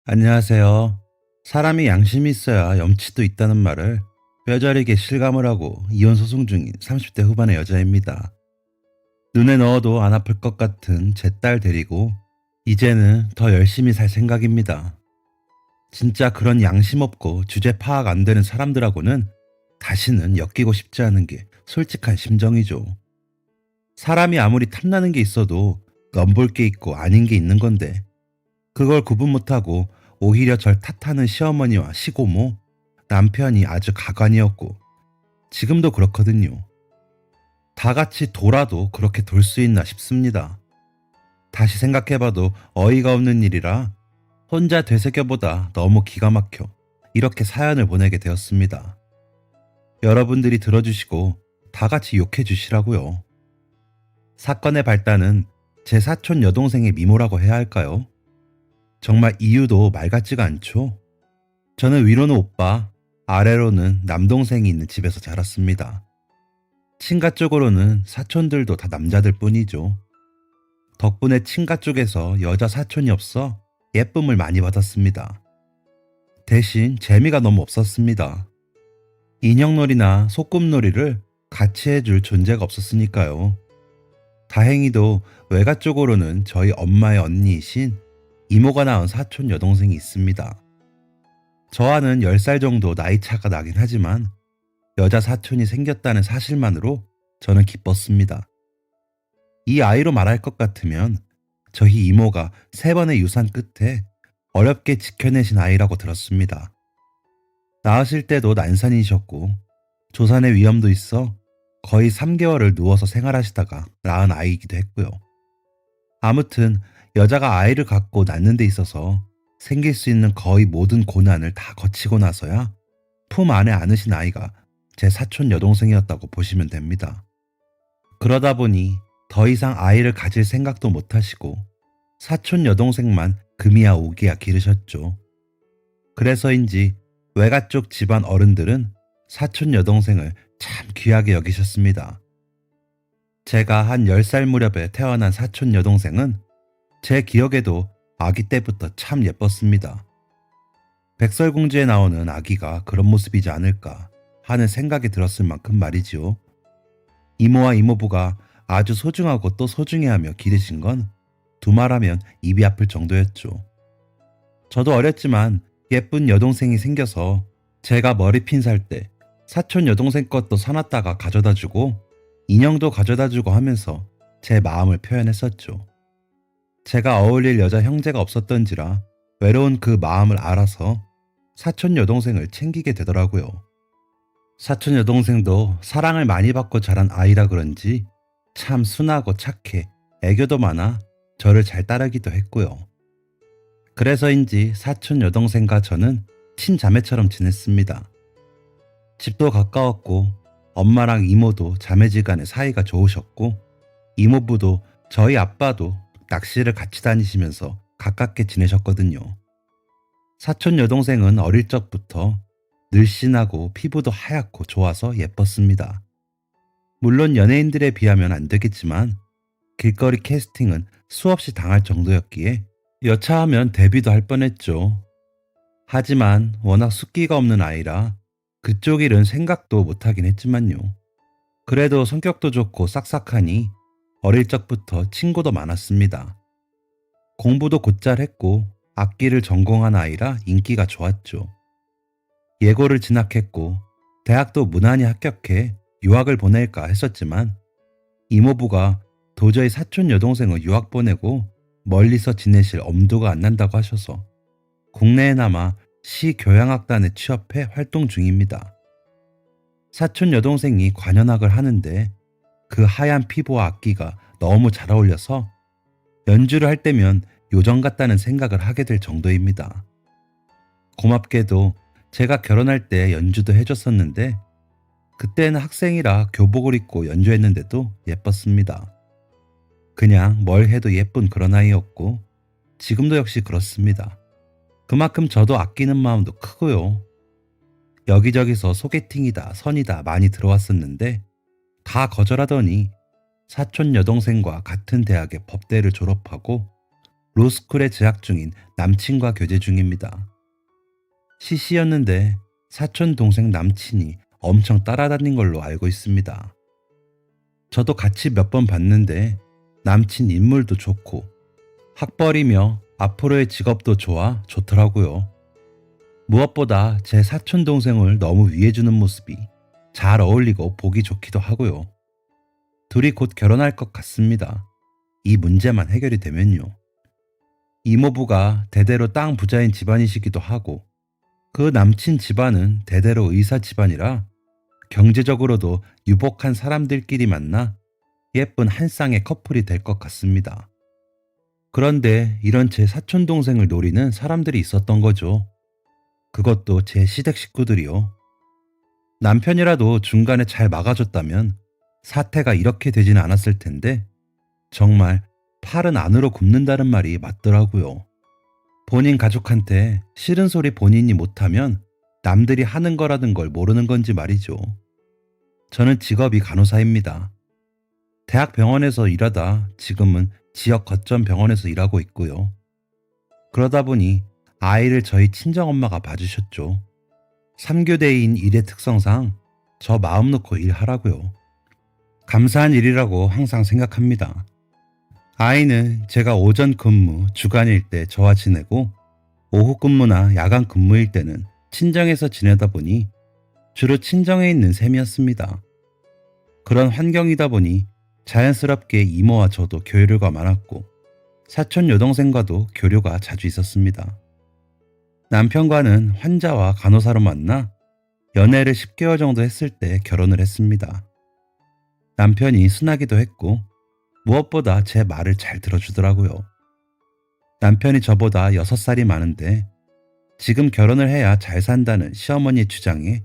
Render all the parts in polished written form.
안녕하세요. 사람이 양심이 있어야 염치도 있다는 말을 뼈저리게 실감을 하고 이혼 소송 중인 30대 후반의 여자입니다. 눈에 넣어도 안 아플 것 같은 제 딸 데리고 이제는 더 열심히 살 생각입니다. 진짜 그런 양심 없고 주제 파악 안 되는 사람들하고는 다시는 엮이고 싶지 않은 게 솔직한 심정이죠. 사람이 아무리 탐나는 게 있어도 넘볼 게 있고 아닌 게 있는 건데 그걸 구분 못하고 오히려 절 탓하는 시어머니와 시고모, 남편이 아주 가관이었고 지금도 그렇거든요. 다 같이 돌아도 그렇게 돌 수 있나 싶습니다. 다시 생각해봐도 어이가 없는 일이라 혼자 되새겨보다 너무 기가 막혀 이렇게 사연을 보내게 되었습니다. 여러분들이 들어주시고 다 같이 욕해 주시라고요. 사건의 발단은 제 사촌 여동생의 미모라고 해야 할까요? 정말 이유도 말 같지가 않죠. 저는 위로는 오빠, 아래로는 남동생이 있는 집에서 자랐습니다. 친가 쪽으로는 사촌들도 다 남자들 뿐이죠. 덕분에 친가 쪽에서 여자 사촌이 없어 예쁨을 많이 받았습니다. 대신 재미가 너무 없었습니다. 인형놀이나 소꿉놀이를 같이 해줄 존재가 없었으니까요. 다행히도 외가 쪽으로는 저희 엄마의 언니이신 이모가 낳은 사촌 여동생이 있습니다. 저와는 10살 정도 나이 차가 나긴 하지만 여자 사촌이 생겼다는 사실만으로 저는 기뻤습니다. 이 아이로 말할 것 같으면 저희 이모가 3번의 유산 끝에 어렵게 지켜내신 아이라고 들었습니다. 낳으실 때도 난산이셨고 조산의 위험도 있어 거의 3개월을 누워서 생활하시다가 낳은 아이이기도 했고요. 아무튼 여자가 아이를 갖고 낳는 데 있어서 생길 수 있는 거의 모든 고난을 다 거치고 나서야 품 안에 안으신 아이가 제 사촌 여동생이었다고 보시면 됩니다. 그러다 보니 더 이상 아이를 가질 생각도 못 하시고 사촌 여동생만 금이야 오기야 기르셨죠. 그래서인지 외가 쪽 집안 어른들은 사촌 여동생을 참 귀하게 여기셨습니다. 제가 한 10살 무렵에 태어난 사촌 여동생은 제 기억에도 아기 때부터 참 예뻤습니다. 백설공주에 나오는 아기가 그런 모습이지 않을까 하는 생각이 들었을 만큼 말이지요. 이모와 이모부가 아주 소중하고 또 소중해하며 기르신 건 두말하면 입이 아플 정도였죠. 저도 어렸지만 예쁜 여동생이 생겨서 제가 머리핀 살 때 사촌 여동생 것도 사놨다가 가져다주고 인형도 가져다주고 하면서 제 마음을 표현했었죠. 제가 어울릴 여자 형제가 없었던지라 외로운 그 마음을 알아서 사촌 여동생을 챙기게 되더라고요. 사촌 여동생도 사랑을 많이 받고 자란 아이라 그런지 참 순하고 착해 애교도 많아 저를 잘 따르기도 했고요. 그래서인지 사촌 여동생과 저는 친자매처럼 지냈습니다. 집도 가까웠고 엄마랑 이모도 자매지간에 사이가 좋으셨고 이모부도 저희 아빠도 낚시를 같이 다니시면서 가깝게 지내셨거든요. 사촌 여동생은 어릴 적부터 늘씬하고 피부도 하얗고 좋아서 예뻤습니다. 물론 연예인들에 비하면 안 되겠지만 길거리 캐스팅은 수없이 당할 정도였기에 여차하면 데뷔도 할 뻔했죠. 하지만 워낙 숫기가 없는 아이라 그쪽 일은 생각도 못하긴 했지만요. 그래도 성격도 좋고 싹싹하니 어릴 적부터 친구도 많았습니다. 공부도 곧잘 했고 악기를 전공한 아이라 인기가 좋았죠. 예고를 진학했고 대학도 무난히 합격해 유학을 보낼까 했었지만 이모부가 도저히 사촌 여동생을 유학 보내고 멀리서 지내실 엄두가 안 난다고 하셔서 국내에나마 시교향악단에 취업해 활동 중입니다. 사촌 여동생이 관현악을 하는데 그 하얀 피부와 악기가 너무 잘 어울려서 연주를 할 때면 요정 같다는 생각을 하게 될 정도입니다. 고맙게도 제가 결혼할 때 연주도 해줬었는데 그때는 학생이라 교복을 입고 연주했는데도 예뻤습니다. 그냥 뭘 해도 예쁜 그런 아이였고 지금도 역시 그렇습니다. 그만큼 저도 아끼는 마음도 크고요. 여기저기서 소개팅이다 선이다 많이 들어왔었는데 다 거절하더니 사촌 여동생과 같은 대학의 법대를 졸업하고 로스쿨에 재학 중인 남친과 교제 중입니다. 시시였는데 사촌 동생 남친이 엄청 따라다닌 걸로 알고 있습니다. 저도 같이 몇 번 봤는데 남친 인물도 좋고 학벌이며 앞으로의 직업도 좋더라고요. 무엇보다 제 사촌 동생을 너무 위해주는 모습이 잘 어울리고 보기 좋기도 하고요. 둘이 곧 결혼할 것 같습니다. 이 문제만 해결이 되면요. 이모부가 대대로 땅 부자인 집안이시기도 하고 그 남친 집안은 대대로 의사 집안이라 경제적으로도 유복한 사람들끼리 만나 예쁜 한 쌍의 커플이 될 것 같습니다. 그런데 이런 제 사촌 동생을 노리는 사람들이 있었던 거죠. 그것도 제 시댁 식구들이요. 남편이라도 중간에 잘 막아줬다면 사태가 이렇게 되지는 않았을 텐데 정말 팔은 안으로 굽는다는 말이 맞더라고요. 본인 가족한테 싫은 소리 본인이 못하면 남들이 하는 거라는 걸 모르는 건지 말이죠. 저는 직업이 간호사입니다. 대학병원에서 일하다 지금은 지역 거점 병원에서 일하고 있고요. 그러다 보니 아이를 저희 친정엄마가 봐주셨죠. 3교대인 일의 특성상 저 마음 놓고 일하라고요. 감사한 일이라고 항상 생각합니다. 아이는 제가 오전 근무, 주간일 때 저와 지내고 오후 근무나 야간 근무일 때는 친정에서 지내다 보니 주로 친정에 있는 셈이었습니다. 그런 환경이다 보니 자연스럽게 이모와 저도 교류가 많았고 사촌 여동생과도 교류가 자주 있었습니다. 남편과는 환자와 간호사로 만나 연애를 10개월 정도 했을 때 결혼을 했습니다. 남편이 순하기도 했고 무엇보다 제 말을 잘 들어주더라고요. 남편이 저보다 6살이 많은데 지금 결혼을 해야 잘 산다는 시어머니의 주장에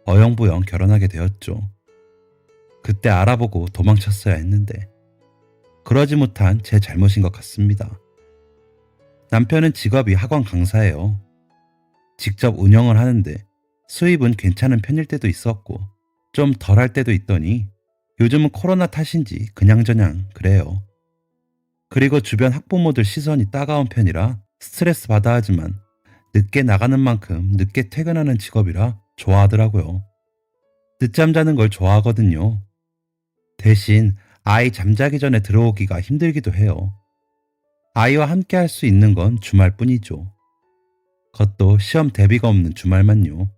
어영부영 결혼하게 되었죠. 그때 알아보고 도망쳤어야 했는데 그러지 못한 제 잘못인 것 같습니다. 남편은 직업이 학원 강사예요. 직접 운영을 하는데 수입은 괜찮은 편일 때도 있었고 좀 덜할 때도 있더니 요즘은 코로나 탓인지 그냥저냥 그래요. 그리고 주변 학부모들 시선이 따가운 편이라 스트레스 받아 하지만 늦게 나가는 만큼 늦게 퇴근하는 직업이라 좋아하더라고요. 늦잠 자는 걸 좋아하거든요. 대신 아이 잠자기 전에 들어오기가 힘들기도 해요. 아이와 함께 할 수 있는 건 주말뿐이죠. 그것도 시험 대비가 없는 주말만요.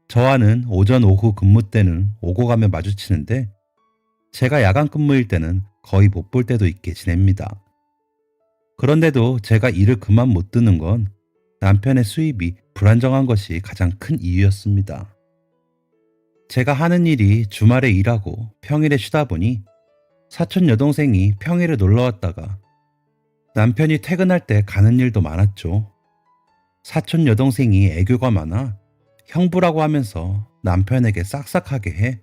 저와는 오전 오후 근무 때는 오고 가며 마주치는데 제가 야간 근무일 때는 거의 못 볼 때도 있게 지냅니다. 그런데도 제가 일을 그만 못 두는 건 남편의 수입이 불안정한 것이 가장 큰 이유였습니다. 제가 하는 일이 주말에 일하고 평일에 쉬다 보니 사촌 여동생이 평일에 놀러 왔다가 남편이 퇴근할 때 가는 일도 많았죠. 사촌 여동생이 애교가 많아 형부라고 하면서 남편에게 싹싹하게 해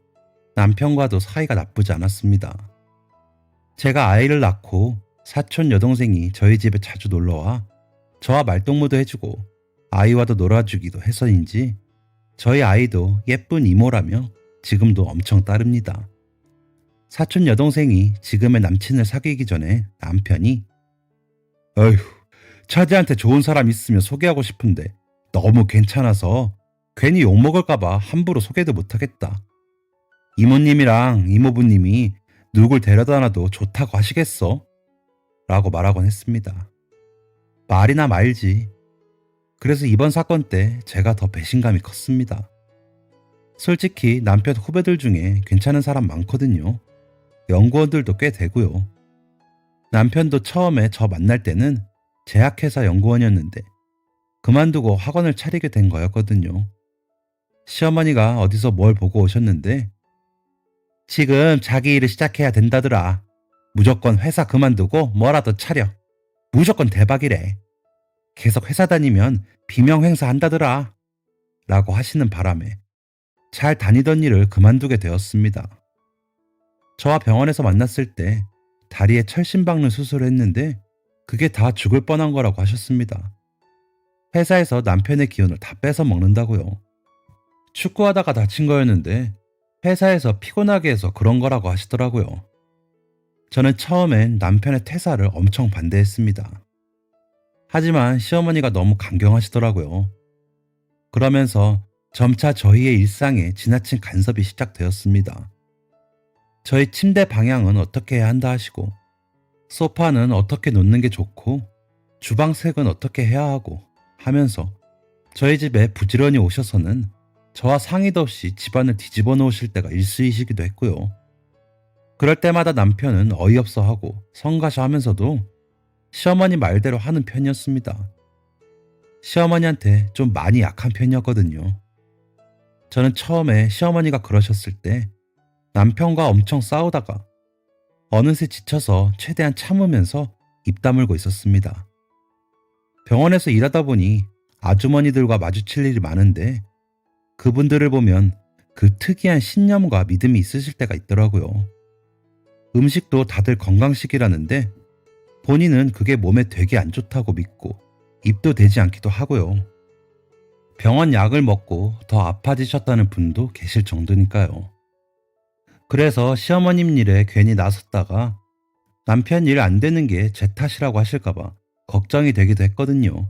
남편과도 사이가 나쁘지 않았습니다. 제가 아이를 낳고 사촌 여동생이 저희 집에 자주 놀러와 저와 말동무도 해주고 아이와도 놀아주기도 해서인지 저희 아이도 예쁜 이모라며 지금도 엄청 따릅니다. 사촌 여동생이 지금의 남친을 사귀기 전에 남편이 어휴, 차디한테 좋은 사람 있으면 소개하고 싶은데 너무 괜찮아서 괜히 욕먹을까봐 함부로 소개도 못하겠다. 이모님이랑 이모부님이 누굴 데려다 놔도 좋다고 하시겠어? 라고 말하곤 했습니다. 말이나 말지. 그래서 이번 사건 때 제가 더 배신감이 컸습니다. 솔직히 남편 후배들 중에 괜찮은 사람 많거든요. 연구원들도 꽤 되고요. 남편도 처음에 저 만날 때는 제약회사 연구원이었는데 그만두고 학원을 차리게 된 거였거든요. 시어머니가 어디서 뭘 보고 오셨는데 지금 자기 일을 시작해야 된다더라. 무조건 회사 그만두고 뭐라도 차려. 무조건 대박이래. 계속 회사 다니면 비명 행사 한다더라. 라고 하시는 바람에 잘 다니던 일을 그만두게 되었습니다. 저와 병원에서 만났을 때 다리에 철심 박는 수술을 했는데 그게 다 죽을 뻔한 거라고 하셨습니다. 회사에서 남편의 기운을 다 뺏어 먹는다고요. 축구하다가 다친 거였는데 회사에서 피곤하게 해서 그런 거라고 하시더라고요. 저는 처음엔 남편의 퇴사를 엄청 반대했습니다. 하지만 시어머니가 너무 강경하시더라고요. 그러면서 점차 저희의 일상에 지나친 간섭이 시작되었습니다. 저희 침대 방향은 어떻게 해야 한다 하시고, 소파는 어떻게 놓는 게 좋고, 주방색은 어떻게 해야 하고 하면서 저희 집에 부지런히 오셔서는 저와 상의도 없이 집안을 뒤집어 놓으실 때가 일수이시기도 했고요. 그럴 때마다 남편은 어이없어 하고 성가셔 하면서도 시어머니 말대로 하는 편이었습니다. 시어머니한테 좀 많이 약한 편이었거든요. 저는 처음에 시어머니가 그러셨을 때 남편과 엄청 싸우다가 어느새 지쳐서 최대한 참으면서 입 다물고 있었습니다. 병원에서 일하다 보니 아주머니들과 마주칠 일이 많은데 그분들을 보면 그 특이한 신념과 믿음이 있으실 때가 있더라고요. 음식도 다들 건강식이라는데 본인은 그게 몸에 되게 안 좋다고 믿고 입도 대지 않기도 하고요. 병원 약을 먹고 더 아파지셨다는 분도 계실 정도니까요. 그래서 시어머님 일에 괜히 나섰다가 남편 일 안 되는 게 제 탓이라고 하실까봐 걱정이 되기도 했거든요.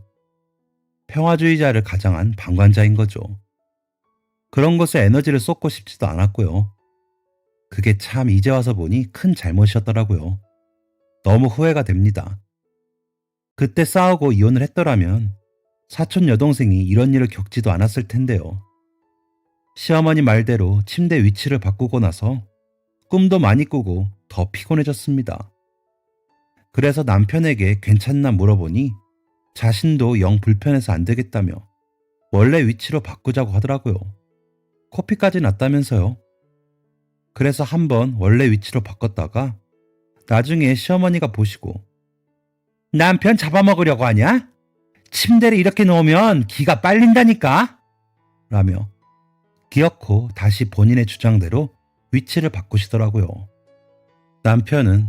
평화주의자를 가장한 방관자인 거죠. 그런 것에 에너지를 쏟고 싶지도 않았고요. 그게 참 이제 와서 보니 큰 잘못이었더라고요. 너무 후회가 됩니다. 그때 싸우고 이혼을 했더라면 사촌 여동생이 이런 일을 겪지도 않았을 텐데요. 시어머니 말대로 침대 위치를 바꾸고 나서 꿈도 많이 꾸고 더 피곤해졌습니다. 그래서 남편에게 괜찮나 물어보니 자신도 영 불편해서 안 되겠다며 원래 위치로 바꾸자고 하더라고요. 코피까지 났다면서요. 그래서 한번 원래 위치로 바꿨다가 나중에 시어머니가 보시고 남편 잡아먹으려고 하냐? 침대를 이렇게 놓으면 기가 빨린다니까? 라며 기어코 다시 본인의 주장대로 위치를 바꾸시더라고요. 남편은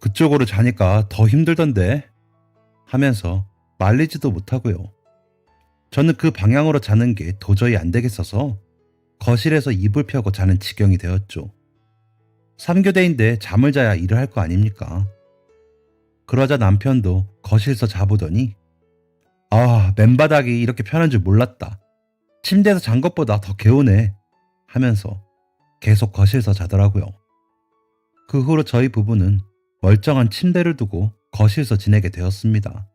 그쪽으로 자니까 더 힘들던데 하면서 말리지도 못하고요. 저는 그 방향으로 자는 게 도저히 안 되겠어서 거실에서 이불 펴고 자는 지경이 되었죠. 3교대인데 잠을 자야 일을 할 거 아닙니까? 그러자 남편도 거실에서 자보더니 맨바닥이 이렇게 편한 줄 몰랐다. 침대에서 잔 것보다 더 개운해 하면서 계속 거실에서 자더라고요. 그 후로 저희 부부는 멀쩡한 침대를 두고 거실에서 지내게 되었습니다.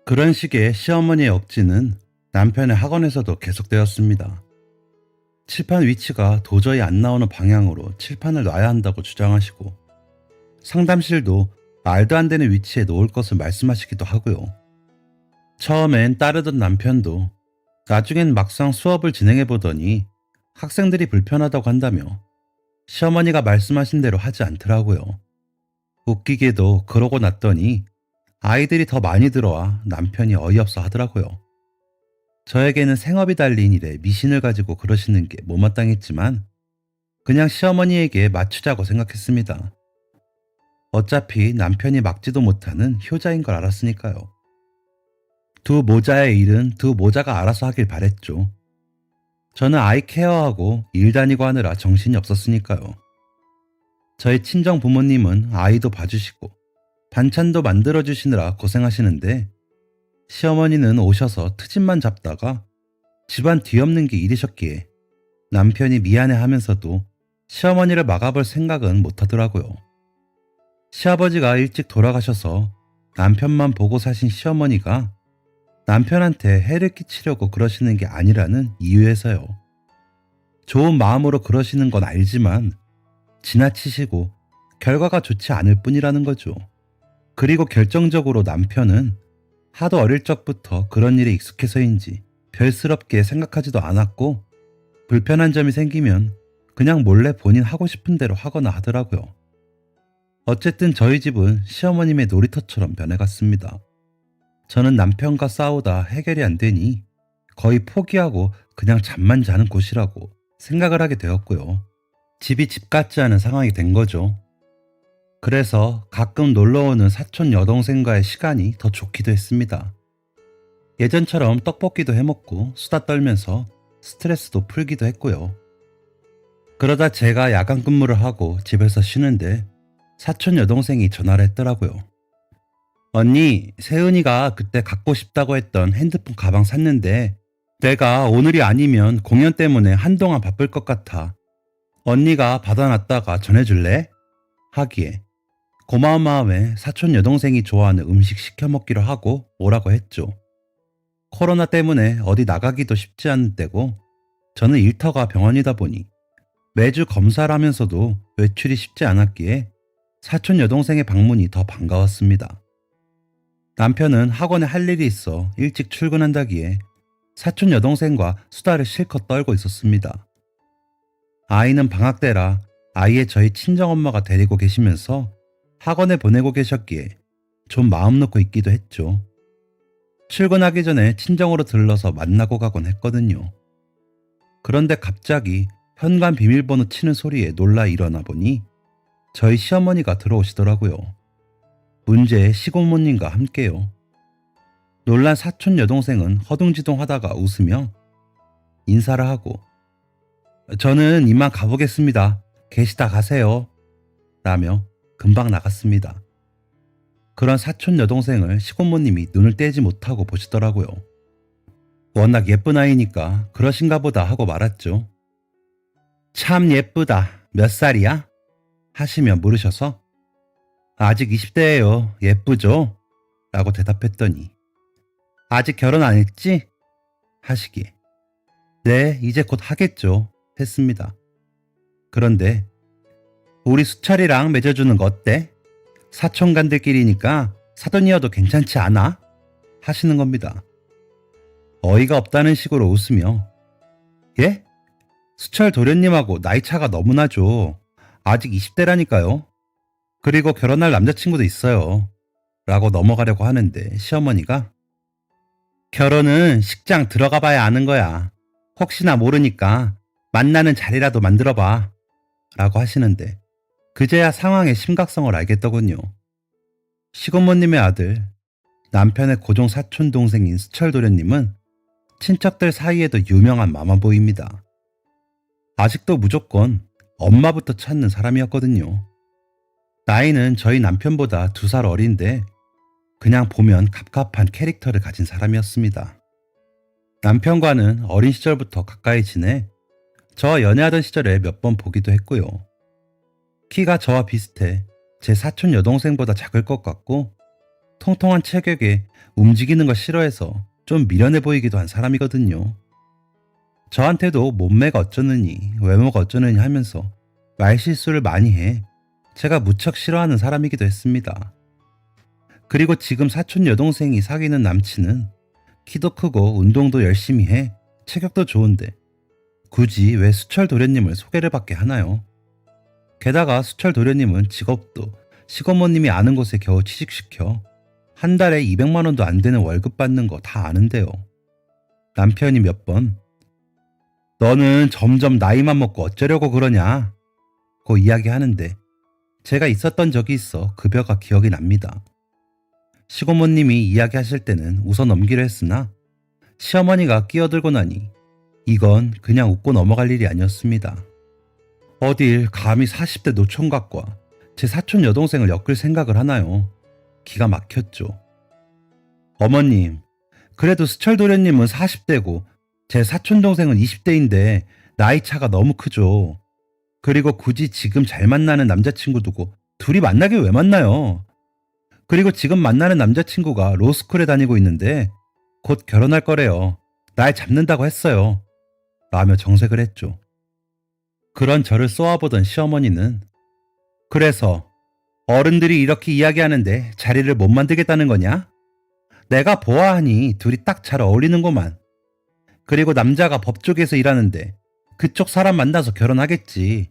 그런 식의 시어머니의 억지는 남편의 학원에서도 계속되었습니다. 칠판 위치가 도저히 안 나오는 방향으로 칠판을 놔야 한다고 주장하시고 상담실도 말도 안 되는 위치에 놓을 것을 말씀하시기도 하고요. 처음엔 따르던 남편도 나중엔 막상 수업을 진행해보더니 학생들이 불편하다고 한다며 시어머니가 말씀하신 대로 하지 않더라고요. 웃기게도 그러고 났더니 아이들이 더 많이 들어와 남편이 어이없어 하더라고요. 저에게는 생업이 달린 일에 미신을 가지고 그러시는 게 못마땅했지만 그냥 시어머니에게 맞추자고 생각했습니다. 어차피 남편이 막지도 못하는 효자인 걸 알았으니까요. 두 모자의 일은 두 모자가 알아서 하길 바랬죠. 저는 아이 케어하고 일 다니고 하느라 정신이 없었으니까요. 저희 친정 부모님은 아이도 봐주시고 반찬도 만들어주시느라 고생하시는데 시어머니는 오셔서 트집만 잡다가 집안 뒤엎는 게 일이셨기에 남편이 미안해하면서도 시어머니를 막아볼 생각은 못하더라고요. 시아버지가 일찍 돌아가셔서 남편만 보고 사신 시어머니가 남편한테 해를 끼치려고 그러시는 게 아니라는 이유에서요. 좋은 마음으로 그러시는 건 알지만 지나치시고 결과가 좋지 않을 뿐이라는 거죠. 그리고 결정적으로 남편은 하도 어릴 적부터 그런 일에 익숙해서인지 별스럽게 생각하지도 않았고 불편한 점이 생기면 그냥 몰래 본인 하고 싶은 대로 하거나 하더라고요. 어쨌든 저희 집은 시어머님의 놀이터처럼 변해갔습니다. 저는 남편과 싸우다 해결이 안 되니 거의 포기하고 그냥 잠만 자는 곳이라고 생각을 하게 되었고요. 집이 집 같지 않은 상황이 된 거죠. 그래서 가끔 놀러오는 사촌 여동생과의 시간이 더 좋기도 했습니다. 예전처럼 떡볶이도 해먹고 수다 떨면서 스트레스도 풀기도 했고요. 그러다 제가 야간 근무를 하고 집에서 쉬는데 사촌 여동생이 전화를 했더라고요. 언니, 세은이가 그때 갖고 싶다고 했던 핸드폰 가방 샀는데 내가 오늘이 아니면 공연 때문에 한동안 바쁠 것 같아. 언니가 받아놨다가 전해줄래? 하기에 고마운 마음에 사촌 여동생이 좋아하는 음식 시켜 먹기로 하고 오라고 했죠. 코로나 때문에 어디 나가기도 쉽지 않은 때고 저는 일터가 병원이다 보니 매주 검사를 하면서도 외출이 쉽지 않았기에 사촌 여동생의 방문이 더 반가웠습니다. 남편은 학원에 할 일이 있어 일찍 출근한다기에 사촌 여동생과 수다를 실컷 떨고 있었습니다. 아이는 방학 때라 아이의 저희 친정엄마가 데리고 계시면서 학원에 보내고 계셨기에 좀 마음 놓고 있기도 했죠. 출근하기 전에 친정으로 들러서 만나고 가곤 했거든요. 그런데 갑자기 현관 비밀번호 치는 소리에 놀라 일어나 보니 저희 시어머니가 들어오시더라고요. 문제의 시고모님과 함께요. 놀란 사촌 여동생은 허둥지둥 하다가 웃으며 인사를 하고 저는 이만 가보겠습니다. 계시다 가세요. 라며 금방 나갔습니다. 그런 사촌 여동생을 시고모님이 눈을 떼지 못하고 보시더라고요. 워낙 예쁜 아이니까 그러신가 보다 하고 말았죠. 참 예쁘다. 몇 살이야? 하시며 물으셔서 아직 20대예요. 예쁘죠? 라고 대답했더니 아직 결혼 안 했지? 하시기에 네, 이제 곧 하겠죠. 했습니다. 그런데 우리 수철이랑 맺어주는 거 어때? 사촌간들끼리니까 사돈이어도 괜찮지 않아? 하시는 겁니다. 어이가 없다는 식으로 웃으며 예? 수철 도련님하고 나이 차가 너무 나죠. 아직 20대라니까요. 그리고 결혼할 남자친구도 있어요. 라고 넘어가려고 하는데 시어머니가 결혼은 식장 들어가 봐야 아는 거야. 혹시나 모르니까 만나는 자리라도 만들어봐. 라고 하시는데 그제야 상황의 심각성을 알겠더군요. 시고모님의 아들, 남편의 고종 사촌 동생인 수철 도련님은 친척들 사이에도 유명한 마마보이입니다. 아직도 무조건 엄마부터 찾는 사람이었거든요. 나이는 저희 남편보다 2살 어린데 그냥 보면 갑갑한 캐릭터를 가진 사람이었습니다. 남편과는 어린 시절부터 가까이 지내 저와 연애하던 시절에 몇 번 보기도 했고요. 키가 저와 비슷해 제 사촌 여동생보다 작을 것 같고 통통한 체격에 움직이는 걸 싫어해서 좀 미련해 보이기도 한 사람이거든요. 저한테도 몸매가 어쩌느니 외모가 어쩌느니 하면서 말실수를 많이 해 제가 무척 싫어하는 사람이기도 했습니다. 그리고 지금 사촌 여동생이 사귀는 남친은 키도 크고 운동도 열심히 해 체격도 좋은데 굳이 왜 수철 도련님을 소개를 받게 하나요? 게다가 수철 도련님은 직업도 시고모님이 아는 곳에 겨우 취직시켜 한 달에 200만 원도 안 되는 월급 받는 거 다 아는데요. 남편이 몇 번 너는 점점 나이만 먹고 어쩌려고 그러냐 고 이야기하는데 제가 있었던 적이 있어 급여가 기억이 납니다. 시고모님이 이야기하실 때는 웃어 넘기려 했으나 시어머니가 끼어들고 나니 이건 그냥 웃고 넘어갈 일이 아니었습니다. 어딜 감히 40대 노총각과 제 사촌 여동생을 엮을 생각을 하나요? 기가 막혔죠. 어머님, 그래도 수철 도련님은 40대고 제 사촌 동생은 20대인데 나이 차가 너무 크죠. 그리고 굳이 지금 잘 만나는 남자친구 두고 둘이 만나길 왜 만나요? 그리고 지금 만나는 남자친구가 로스쿨에 다니고 있는데 곧 결혼할 거래요. 날 잡는다고 했어요. 라며 정색을 했죠. 그런 저를 쏘아보던 시어머니는 그래서 어른들이 이렇게 이야기하는데 자리를 못 만들겠다는 거냐? 내가 보아하니 둘이 딱 잘 어울리는구만. 그리고 남자가 법조계에서 일하는데 그쪽 사람 만나서 결혼하겠지.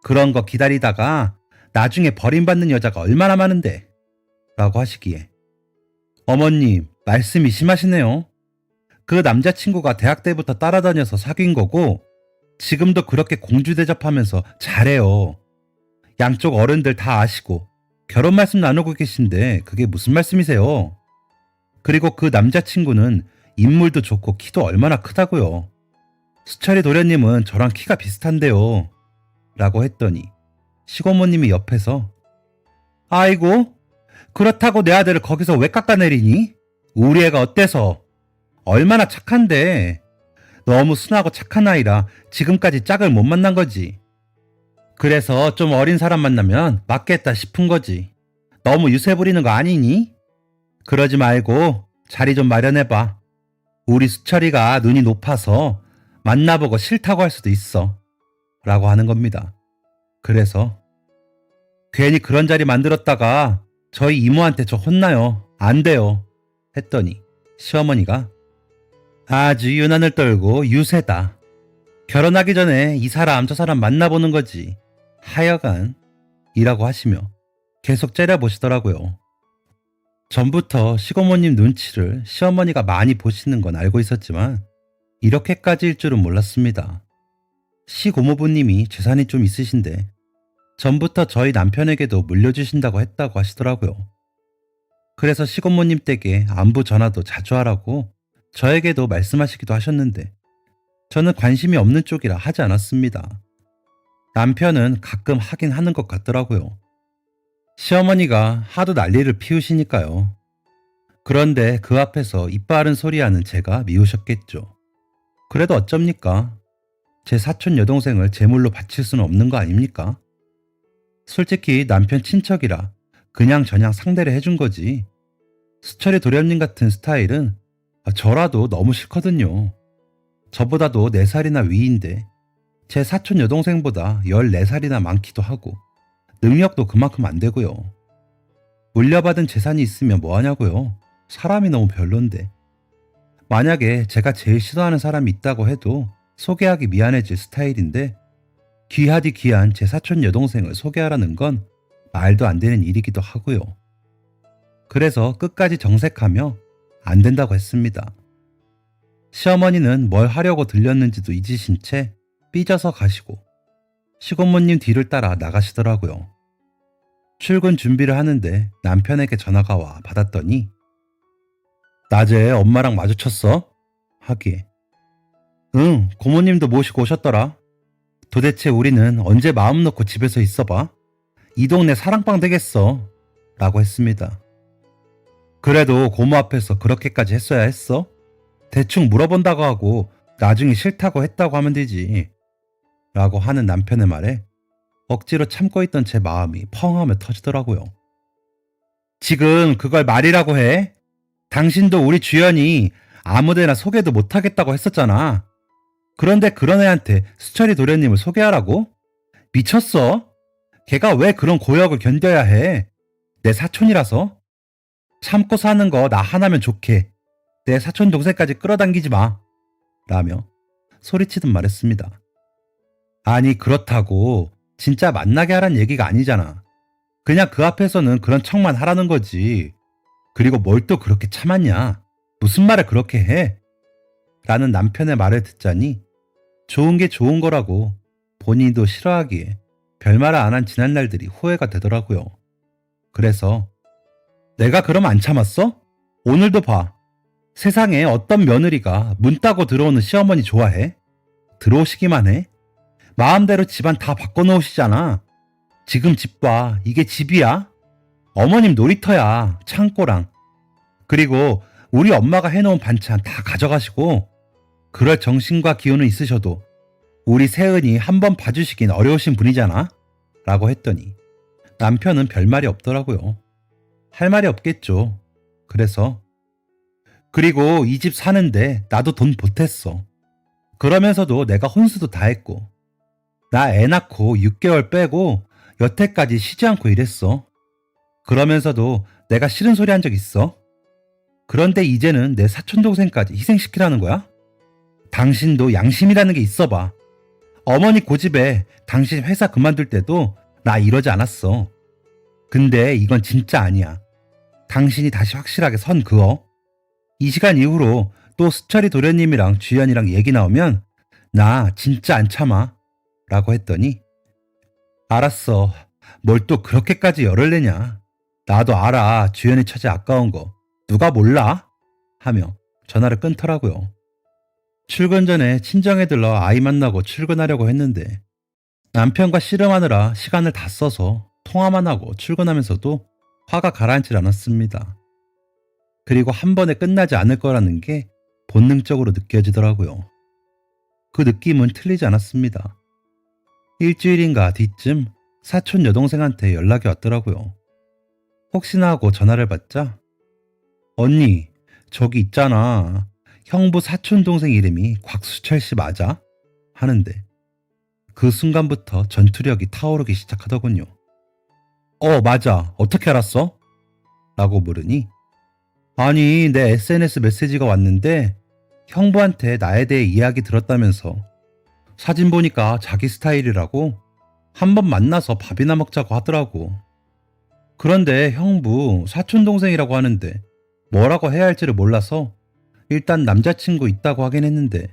그런 거 기다리다가 나중에 버림받는 여자가 얼마나 많은데. 라고 하시기에 어머님, 말씀이 심하시네요. 그 남자친구가 대학 때부터 따라다녀서 사귄 거고 지금도 그렇게 공주대접하면서 잘해요. 양쪽 어른들 다 아시고 결혼 말씀 나누고 계신데 그게 무슨 말씀이세요? 그리고 그 남자친구는 인물도 좋고 키도 얼마나 크다고요. 수철이 도련님은 저랑 키가 비슷한데요. 라고 했더니 시고모님이 옆에서 아이고, 그렇다고 내 아들을 거기서 왜 깎아내리니? 우리 애가 어때서? 얼마나 착한데. 너무 순하고 착한 아이라 지금까지 짝을 못 만난 거지. 그래서 좀 어린 사람 만나면 맞겠다 싶은 거지. 너무 유세 부리는 거 아니니? 그러지 말고 자리 좀 마련해봐. 우리 수철이가 눈이 높아서 만나보고 싫다고 할 수도 있어. 라고 하는 겁니다. 그래서 괜히 그런 자리 만들었다가 저희 이모한테 저 혼나요. 안 돼요. 했더니 시어머니가 아주 유난을 떨고 유세다. 결혼하기 전에 이 사람 저 사람 만나보는 거지. 하여간 이라고 하시며 계속 째려보시더라고요. 전부터 시고모님 눈치를 시어머니가 많이 보시는 건 알고 있었지만 이렇게까지일 줄은 몰랐습니다. 시고모부님이 재산이 좀 있으신데 전부터 저희 남편에게도 물려주신다고 했다고 하시더라고요. 그래서 시고모님 댁에 안부 전화도 자주 하라고 저에게도 말씀하시기도 하셨는데 저는 관심이 없는 쪽이라 하지 않았습니다. 남편은 가끔 하긴 하는 것 같더라고요. 시어머니가 하도 난리를 피우시니까요. 그런데 그 앞에서 이빠른 소리하는 제가 미우셨겠죠. 그래도 어쩝니까? 제 사촌 여동생을 제물로 바칠 수는 없는 거 아닙니까? 솔직히 남편 친척이라 그냥 저냥 상대를 해준 거지. 수철이 도련님 같은 스타일은 저라도 너무 싫거든요. 저보다도 4살이나 위인데 제 사촌 여동생보다 14살이나 많기도 하고 능력도 그만큼 안 되고요. 물려받은 재산이 있으면 뭐하냐고요. 사람이 너무 별론데. 만약에 제가 제일 싫어하는 사람이 있다고 해도 소개하기 미안해질 스타일인데 귀하디 귀한 제 사촌 여동생을 소개하라는 건 말도 안 되는 일이기도 하고요. 그래서 끝까지 정색하며 안 된다고 했습니다. 시어머니는 뭘 하려고 들렸는지도 잊으신 채 삐져서 가시고 시고모님 뒤를 따라 나가시더라고요. 출근 준비를 하는데 남편에게 전화가 와 받았더니 낮에 엄마랑 마주쳤어? 하기에 응, 고모님도 모시고 오셨더라. 도대체 우리는 언제 마음 놓고 집에서 있어봐? 이 동네 사랑방 되겠어. 라고 했습니다. 그래도 고모 앞에서 그렇게까지 했어야 했어? 대충 물어본다고 하고 나중에 싫다고 했다고 하면 되지. 라고 하는 남편의 말에 억지로 참고 있던 제 마음이 펑 하며 터지더라고요. 지금 그걸 말이라고 해? 당신도 우리 주연이 아무데나 소개도 못하겠다고 했었잖아. 그런데 그런 애한테 수철이 도련님을 소개하라고? 미쳤어? 걔가 왜 그런 고역을 견뎌야 해? 내 사촌이라서? 참고 사는 거 나 하나면 좋게. 내 사촌 동생까지 끌어당기지 마. 라며 소리치듯 말했습니다. 아니 그렇다고 진짜 만나게 하란 얘기가 아니잖아. 그냥 그 앞에서는 그런 척만 하라는 거지. 그리고 뭘 또 그렇게 참았냐? 무슨 말을 그렇게 해? 라는 남편의 말을 듣자니 좋은 게 좋은 거라고 본인도 싫어하기에 별말을 안 한 지난날들이 후회가 되더라고요. 그래서 내가 그럼 안 참았어? 오늘도 봐. 세상에 어떤 며느리가 문 따고 들어오는 시어머니 좋아해? 들어오시기만 해? 마음대로 집안 다 바꿔놓으시잖아. 지금 집 봐. 이게 집이야? 어머님 놀이터야. 창고랑. 그리고 우리 엄마가 해놓은 반찬 다 가져가시고 그럴 정신과 기운은 있으셔도 우리 세은이 한번 봐주시긴 어려우신 분이잖아. 라고 했더니 남편은 별말이 없더라고요. 할 말이 없겠죠. 그래서 그리고 이 집 사는데 나도 돈 보탰어. 그러면서도 내가 혼수도 다 했고 나 애 낳고 6개월 빼고 여태까지 쉬지 않고 일했어. 그러면서도 내가 싫은 소리 한 적 있어? 그런데 이제는 내 사촌동생까지 희생시키라는 거야? 당신도 양심이라는 게 있어 봐. 어머니 고집에 당신 회사 그만둘 때도 나 이러지 않았어. 근데 이건 진짜 아니야. 당신이 다시 확실하게 선 그어. 이 시간 이후로 또 수철이 도련님이랑 주연이랑 얘기 나오면 나 진짜 안 참아. 라고 했더니 알았어. 뭘 또 그렇게까지 열을 내냐. 나도 알아. 주연이 처지 아까운 거. 누가 몰라? 하며 전화를 끊더라고요. 출근 전에 친정에 들러 아이 만나고 출근하려고 했는데 남편과 씨름하느라 시간을 다 써서 통화만 하고 출근하면서도 화가 가라앉질 않았습니다. 그리고 한 번에 끝나지 않을 거라는 게 본능적으로 느껴지더라고요. 그 느낌은 틀리지 않았습니다. 일주일인가 뒤쯤 사촌 여동생한테 연락이 왔더라고요. 혹시나 하고 전화를 받자 언니 저기 있잖아. 형부 사촌 동생 이름이 곽수철 씨 맞아? 하는데 그 순간부터 전투력이 타오르기 시작하더군요. 맞아. 어떻게 알았어? 라고 물으니 아니 내 SNS 메시지가 왔는데 형부한테 나에 대해 이야기 들었다면서 사진 보니까 자기 스타일이라고 한번 만나서 밥이나 먹자고 하더라고. 그런데 형부 사촌동생이라고 하는데 뭐라고 해야 할지를 몰라서 일단 남자친구 있다고 하긴 했는데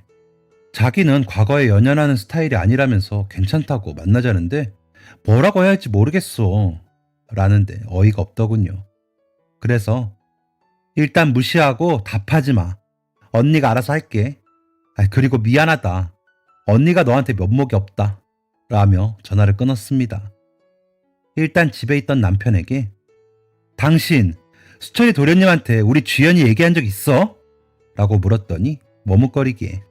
자기는 과거에 연연하는 스타일이 아니라면서 괜찮다고 만나자는데 뭐라고 해야 할지 모르겠어. 라는데 어이가 없더군요. 그래서 일단 무시하고 답하지 마. 언니가 알아서 할게. 그리고 미안하다. 언니가 너한테 면목이 없다. 라며 전화를 끊었습니다. 일단 집에 있던 남편에게 당신 수철이 도련님한테 우리 주연이 얘기한 적 있어? 라고 물었더니 머뭇거리기에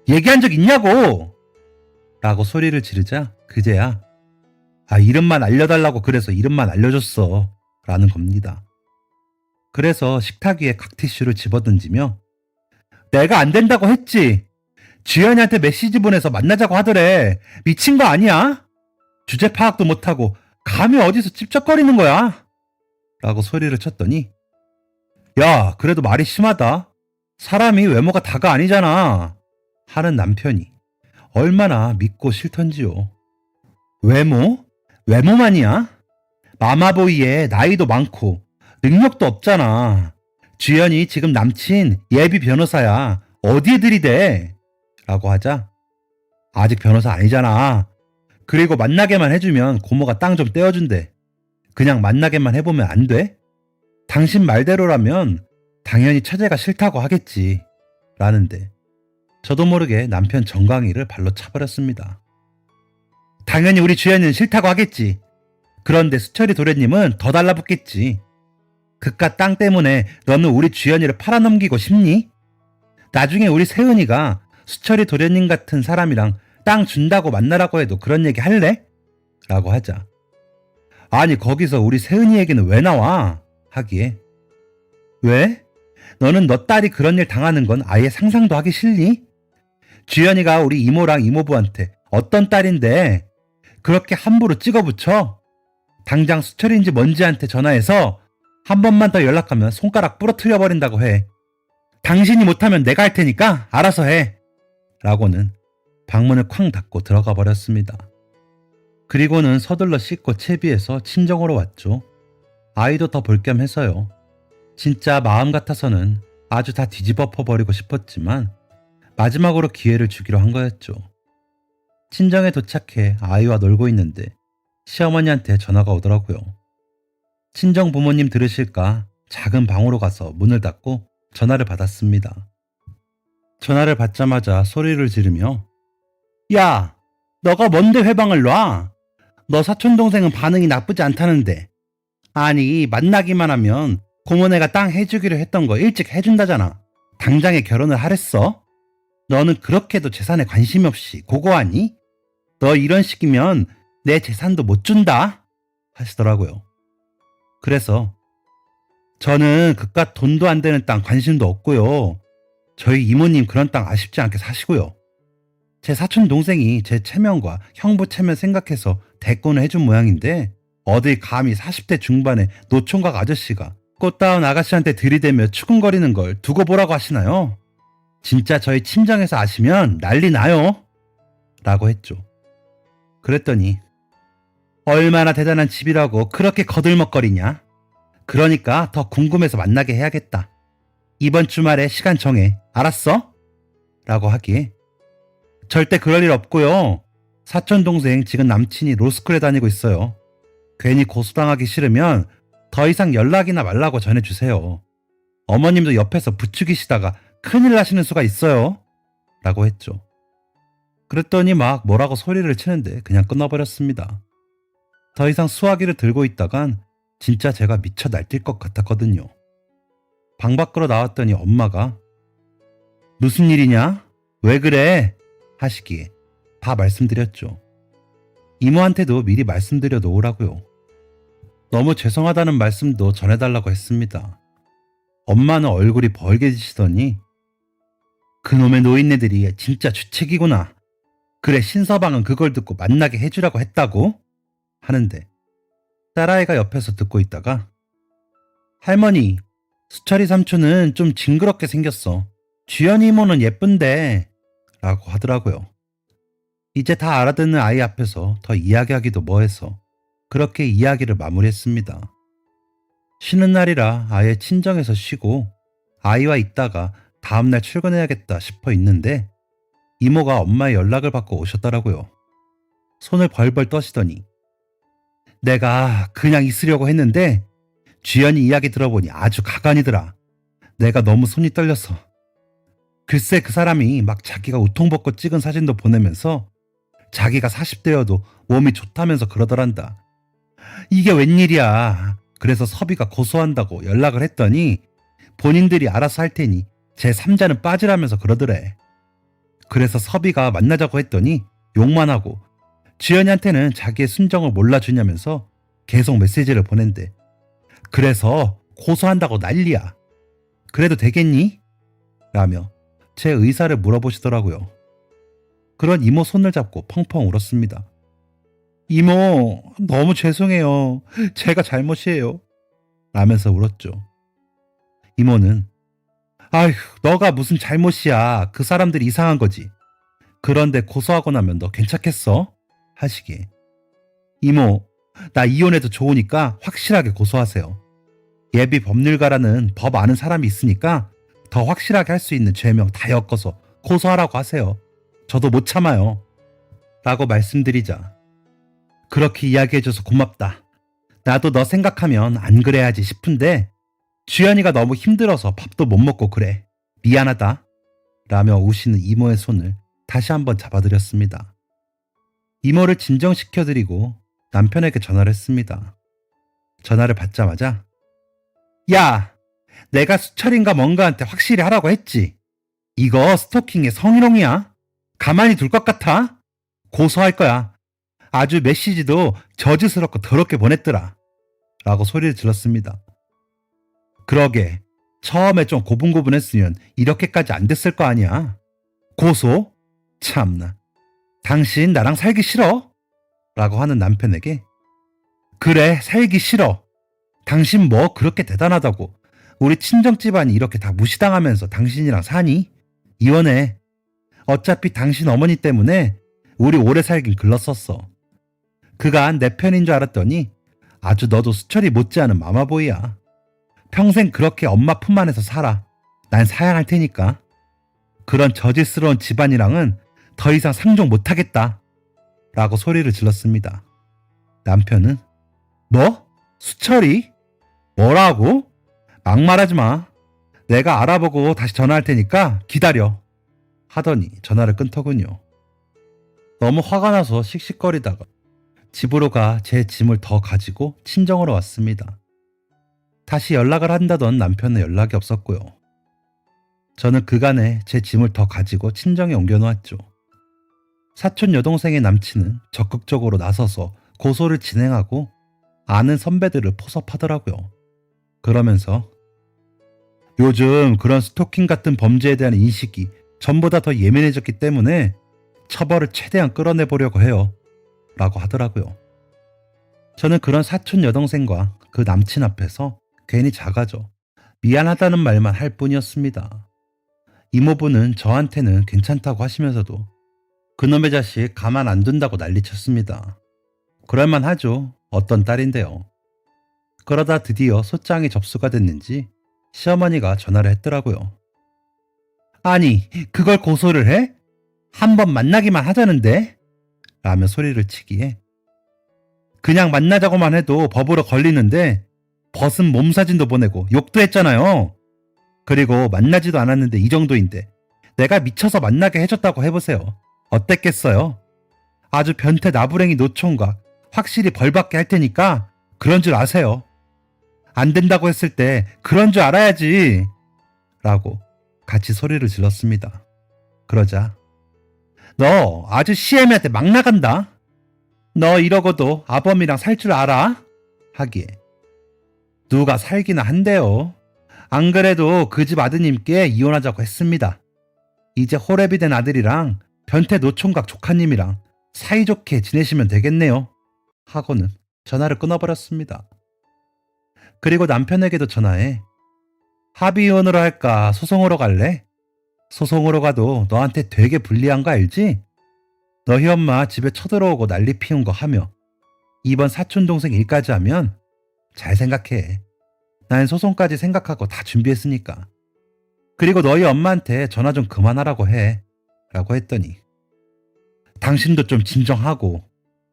얘기한 적 있냐고! 라고 소리를 지르자 그제야 이름만 알려달라고 그래서 이름만 알려줬어. 라는 겁니다. 그래서 식탁 위에 각티슈를 집어던지며 내가 안 된다고 했지. 주연이한테 메시지 보내서 만나자고 하더래. 미친 거 아니야? 주제 파악도 못하고 감히 어디서 찝쩍거리는 거야? 라고 소리를 쳤더니 야 그래도 말이 심하다. 사람이 외모가 다가 아니잖아. 하는 남편이 얼마나 믿고 싫던지요. 외모? 외모만이야? 마마보이에 나이도 많고 능력도 없잖아. 주연이 지금 남친 예비 변호사야. 어디에 들이대? 라고 하자 아직 변호사 아니잖아. 그리고 만나게만 해주면 고모가 땅 좀 떼어준대. 그냥 만나게만 해보면 안 돼? 당신 말대로라면 당연히 처제가 싫다고 하겠지. 라는데 저도 모르게 남편 정강이를 발로 차버렸습니다. 당연히 우리 주연이는 싫다고 하겠지. 그런데 수철이 도련님은 더 달라붙겠지. 그깟 땅 때문에 너는 우리 주연이를 팔아넘기고 싶니? 나중에 우리 세은이가 수철이 도련님 같은 사람이랑 땅 준다고 만나라고 해도 그런 얘기 할래? 라고 하자 아니 거기서 우리 세은이 얘기는 왜 나와? 하기에 왜? 너는 너 딸이 그런 일 당하는 건 아예 상상도 하기 싫니? 주연이가 우리 이모랑 이모부한테 어떤 딸인데 그렇게 함부로 찍어붙여? 당장 수철인지 뭔지한테 전화해서 한 번만 더 연락하면 손가락 부러뜨려 버린다고 해. 당신이 못하면 내가 할 테니까 알아서 해. 라고는 방문을 쾅 닫고 들어가 버렸습니다. 그리고는 서둘러 씻고 채비해서 친정으로 왔죠. 아이도 더 볼 겸 해서요. 진짜 마음 같아서는 아주 다 뒤집어 엎어버리고 싶었지만 마지막으로 기회를 주기로 한 거였죠. 친정에 도착해 아이와 놀고 있는데 시어머니한테 전화가 오더라고요. 친정 부모님 들으실까 작은 방으로 가서 문을 닫고 전화를 받았습니다. 전화를 받자마자 소리를 지르며 야, 너가 뭔데 회방을 놔? 너 사촌동생은 반응이 나쁘지 않다는데. 아니 만나기만 하면 고모네가 땅 해주기로 했던 거 일찍 해준다잖아. 당장에 결혼을 하랬어? 너는 그렇게도 재산에 관심이 없이 고고하니? 너 이런 식이면 내 재산도 못 준다 하시더라고요. 그래서 저는 그깟 돈도 안 되는 땅 관심도 없고요. 저희 이모님 그런 땅 아쉽지 않게 사시고요. 제 사촌 동생이 제 체면과 형부 체면 생각해서 대꾸는 해준 모양인데 어딜 감히 40대 중반의 노총각 아저씨가 꽃다운 아가씨한테 들이대며 추궁거리는 걸 두고 보라고 하시나요? 진짜 저희 친정에서 아시면 난리 나요. 라고 했죠. 그랬더니 얼마나 대단한 집이라고 그렇게 거들먹거리냐? 그러니까 더 궁금해서 만나게 해야겠다. 이번 주말에 시간 정해. 알았어? 라고 하기에 절대 그럴 일 없고요. 사촌동생 지금 남친이 로스쿨에 다니고 있어요. 괜히 고소당하기 싫으면 더 이상 연락이나 말라고 전해주세요. 어머님도 옆에서 부추기시다가 큰일 나시는 수가 있어요. 라고 했죠. 그랬더니 막 뭐라고 소리를 치는데 그냥 끊어버렸습니다. 더 이상 수화기를 들고 있다간 진짜 제가 미쳐 날뛸 것 같았거든요. 방 밖으로 나왔더니 엄마가 무슨 일이냐? 왜 그래? 하시기에 다 말씀드렸죠. 이모한테도 미리 말씀드려 놓으라고요. 너무 죄송하다는 말씀도 전해달라고 했습니다. 엄마는 얼굴이 벌개지시더니 그놈의 노인네들이 진짜 주책이구나. 그래 신서방은 그걸 듣고 만나게 해주라고 했다고? 하는데 딸아이가 옆에서 듣고 있다가 할머니, 수철이 삼촌은 좀 징그럽게 생겼어. 주연이 이모는 예쁜데 라고 하더라고요. 이제 다 알아듣는 아이 앞에서 더 이야기하기도 뭐해서 그렇게 이야기를 마무리했습니다. 쉬는 날이라 아예 친정에서 쉬고 아이와 있다가 다음날 출근해야겠다 싶어 있는데 이모가 엄마의 연락을 받고 오셨더라고요. 손을 벌벌 떠시더니 내가 그냥 있으려고 했는데 주연이 이야기 들어보니 아주 가관이더라. 내가 너무 손이 떨려서. 글쎄 그 사람이 막 자기가 우통 벗고 찍은 사진도 보내면서 자기가 40대여도 몸이 좋다면서 그러더란다. 이게 웬일이야. 그래서 섭이가 고소한다고 연락을 했더니 본인들이 알아서 할 테니 제 3자는 빠지라면서 그러더래. 그래서 섭이가 만나자고 했더니 욕만 하고 주연이한테는 자기의 순정을 몰라주냐면서 계속 메시지를 보낸대. 그래서 고소한다고 난리야. 그래도 되겠니? 라며 제 의사를 물어보시더라고요. 그런 이모 손을 잡고 펑펑 울었습니다. 이모, 너무 죄송해요. 제가 잘못이에요. 라면서 울었죠. 이모는 아휴, 너가 무슨 잘못이야. 그 사람들이 이상한 거지. 그런데 고소하고 나면 너 괜찮겠어? 하시기에 이모, 나 이혼해도 좋으니까 확실하게 고소하세요. 예비 법률가라는 법 아는 사람이 있으니까 더 확실하게 할 수 있는 죄명 다 엮어서 고소하라고 하세요. 저도 못 참아요. 라고 말씀드리자 그렇게 이야기해줘서 고맙다. 나도 너 생각하면 안 그래야지 싶은데 주연이가 너무 힘들어서 밥도 못 먹고 그래. 미안하다. 라며 우시는 이모의 손을 다시 한번 잡아드렸습니다. 이모를 진정시켜드리고 남편에게 전화를 했습니다. 전화를 받자마자 야! 내가 수철인가 뭔가한테 확실히 하라고 했지. 이거 스토킹의 성희롱이야. 가만히 둘 것 같아? 고소할 거야. 아주 메시지도 저지스럽고 더럽게 보냈더라. 라고 소리를 질렀습니다. 그러게 처음에 좀 고분고분했으면 이렇게까지 안 됐을 거 아니야. 고소? 참나. 당신 나랑 살기 싫어? 라고 하는 남편에게 그래 살기 싫어. 당신 뭐 그렇게 대단하다고 우리 친정집안이 이렇게 다 무시당하면서 당신이랑 사니? 이혼해. 어차피 당신 어머니 때문에 우리 오래 살긴 글렀었어. 그간 내 편인 줄 알았더니 아주 너도 수철이 못지않은 마마보이야. 평생 그렇게 엄마 품 안에서 살아. 난 사양할 테니까. 그런 저질스러운 집안이랑은 더 이상 상종 못하겠다. 라고 소리를 질렀습니다. 남편은 뭐? 수철이? 뭐라고? 막말하지 마. 내가 알아보고 다시 전화할 테니까 기다려. 하더니 전화를 끊더군요. 너무 화가 나서 씩씩거리다가 집으로 가 제 짐을 더 가지고 친정으로 왔습니다. 다시 연락을 한다던 남편은 연락이 없었고요. 저는 그간에 제 짐을 더 가지고 친정에 옮겨놓았죠. 사촌 여동생의 남친은 적극적으로 나서서 고소를 진행하고 아는 선배들을 포섭하더라고요. 그러면서 요즘 그런 스토킹 같은 범죄에 대한 인식이 전보다 더 예민해졌기 때문에 처벌을 최대한 끌어내보려고 해요. 라고 하더라고요. 저는 그런 사촌 여동생과 그 남친 앞에서 괜히 작아져 미안하다는 말만 할 뿐이었습니다. 이모부는 저한테는 괜찮다고 하시면서도 그놈의 자식 가만 안 둔다고 난리쳤습니다. 그럴만하죠. 어떤 딸인데요. 그러다 드디어 소장이 접수가 됐는지 시어머니가 전화를 했더라고요. 아니, 그걸 고소를 해? 한번 만나기만 하자는데? 라며 소리를 치기에 그냥 만나자고만 해도 법으로 걸리는데 벗은 몸 사진도 보내고 욕도 했잖아요. 그리고 만나지도 않았는데 이 정도인데 내가 미쳐서 만나게 해줬다고 해보세요. 어땠겠어요? 아주 변태 나부랭이 노총각 확실히 벌받게 할 테니까 그런 줄 아세요. 안 된다고 했을 때 그런 줄 알아야지. 라고 같이 소리를 질렀습니다. 그러자 너 아주 시애미한테 막 나간다. 너 이러고도 아범이랑 살 줄 알아? 하기에 누가 살기나 한대요. 안 그래도 그 집 아드님께 이혼하자고 했습니다. 이제 호랩이 된 아들이랑 변태 노총각 조카님이랑 사이좋게 지내시면 되겠네요. 하고는 전화를 끊어버렸습니다. 그리고 남편에게도 전화해 합의이혼으로 할까 소송으로 갈래? 소송으로 가도 너한테 되게 불리한 거 알지? 너희 엄마 집에 쳐들어오고 난리 피운 거 하며 이번 사촌동생 일까지 하면 잘 생각해. 난 소송까지 생각하고 다 준비했으니까. 그리고 너희 엄마한테 전화 좀 그만하라고 해. 라고 했더니 당신도 좀 진정하고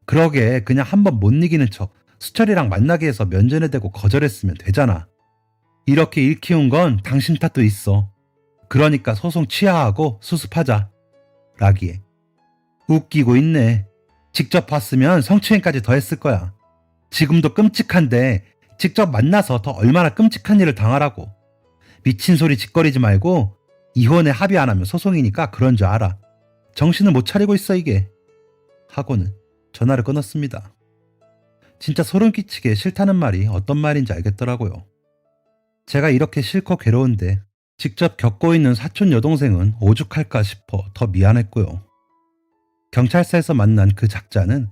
그러게 그냥 한번 못 이기는 척 수철이랑 만나게 해서 면전에 대고 거절했으면 되잖아. 이렇게 일 키운 건 당신 탓도 있어. 그러니까 소송 취하하고 수습하자. 라기에 웃기고 있네. 직접 봤으면 성추행까지 더 했을 거야. 지금도 끔찍한데 직접 만나서 더 얼마나 끔찍한 일을 당하라고. 미친 소리 짓거리지 말고 이혼에 합의 안 하면 소송이니까 그런 줄 알아. 정신을 못 차리고 있어 이게. 하고는 전화를 끊었습니다. 진짜 소름 끼치게 싫다는 말이 어떤 말인지 알겠더라고요. 제가 이렇게 싫고 괴로운데 직접 겪고 있는 사촌 여동생은 오죽할까 싶어 더 미안했고요. 경찰서에서 만난 그 작자는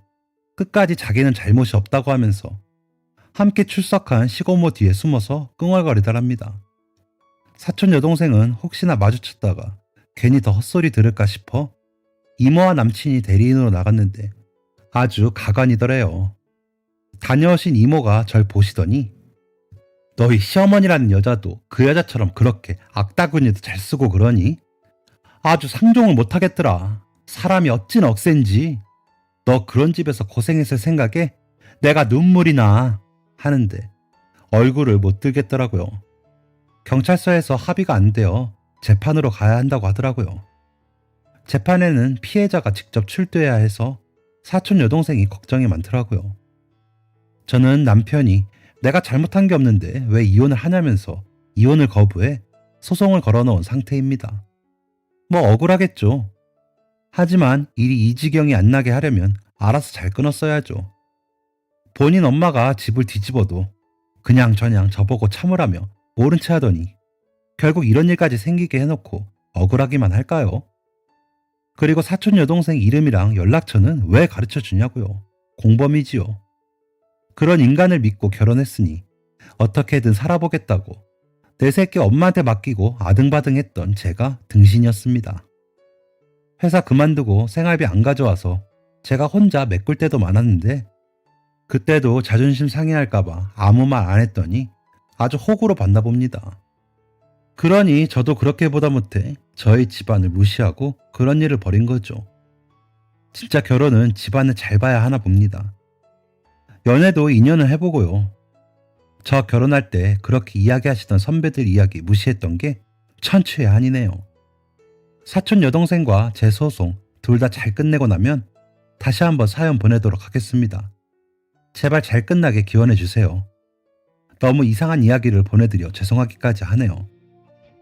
끝까지 자기는 잘못이 없다고 하면서 함께 출석한 시고모 뒤에 숨어서 끙얼거리더랍니다. 사촌 여동생은 혹시나 마주쳤다가 괜히 더 헛소리 들을까 싶어 이모와 남친이 대리인으로 나갔는데 아주 가관이더래요. 다녀오신 이모가 절 보시더니 너희 시어머니라는 여자도 그 여자처럼 그렇게 악다구니도 잘 쓰고 그러니? 아주 상종을 못하겠더라. 사람이 어찌나 억센지. 너 그런 집에서 고생했을 생각에 내가 눈물이 나. 하는데 얼굴을 못 들겠더라고요. 경찰서에서 합의가 안 되어 재판으로 가야 한다고 하더라고요. 재판에는 피해자가 직접 출두해야 해서 사촌 여동생이 걱정이 많더라고요. 저는 남편이 내가 잘못한 게 없는데 왜 이혼을 하냐면서 이혼을 거부해 소송을 걸어놓은 상태입니다. 뭐 억울하겠죠. 하지만 일이 이 지경이 안 나게 하려면 알아서 잘 끊었어야죠. 본인 엄마가 집을 뒤집어도 그냥저냥 저보고 참으라며 모른 체 하더니 결국 이런 일까지 생기게 해놓고 억울하기만 할까요? 그리고 사촌 여동생 이름이랑 연락처는 왜 가르쳐 주냐고요. 공범이지요. 그런 인간을 믿고 결혼했으니 어떻게든 살아보겠다고 내 새끼 엄마한테 맡기고 아등바등했던 제가 등신이었습니다. 회사 그만두고 생활비 안 가져와서 제가 혼자 메꿀 때도 많았는데 그때도 자존심 상해할까봐 아무 말 안 했더니 아주 호구로 봤나 봅니다. 그러니 저도 그렇게 보다 못해 저희 집안을 무시하고 그런 일을 벌인 거죠. 진짜 결혼은 집안을 잘 봐야 하나 봅니다. 연애도 2년을 해보고요. 저 결혼할 때 그렇게 이야기하시던 선배들 이야기 무시했던 게 천추의 한이네요. 사촌 여동생과 제 소송 둘 다 잘 끝내고 나면 다시 한번 사연 보내도록 하겠습니다. 제발 잘 끝나게 기원해 주세요. 너무 이상한 이야기를 보내드려 죄송하기까지 하네요.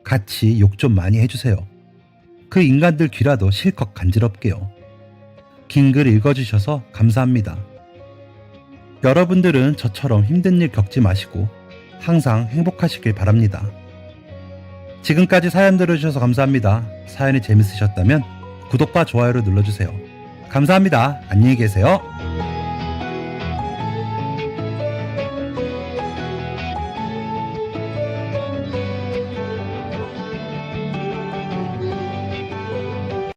같이 욕 좀 많이 해주세요. 그 인간들 귀라도 실컷 간지럽게요. 긴 글 읽어주셔서 감사합니다. 여러분들은 저처럼 힘든 일 겪지 마시고 항상 행복하시길 바랍니다. 지금까지 사연 들어주셔서 감사합니다. 사연이 재밌으셨다면 구독과 좋아요를 눌러주세요. 감사합니다. 안녕히 계세요.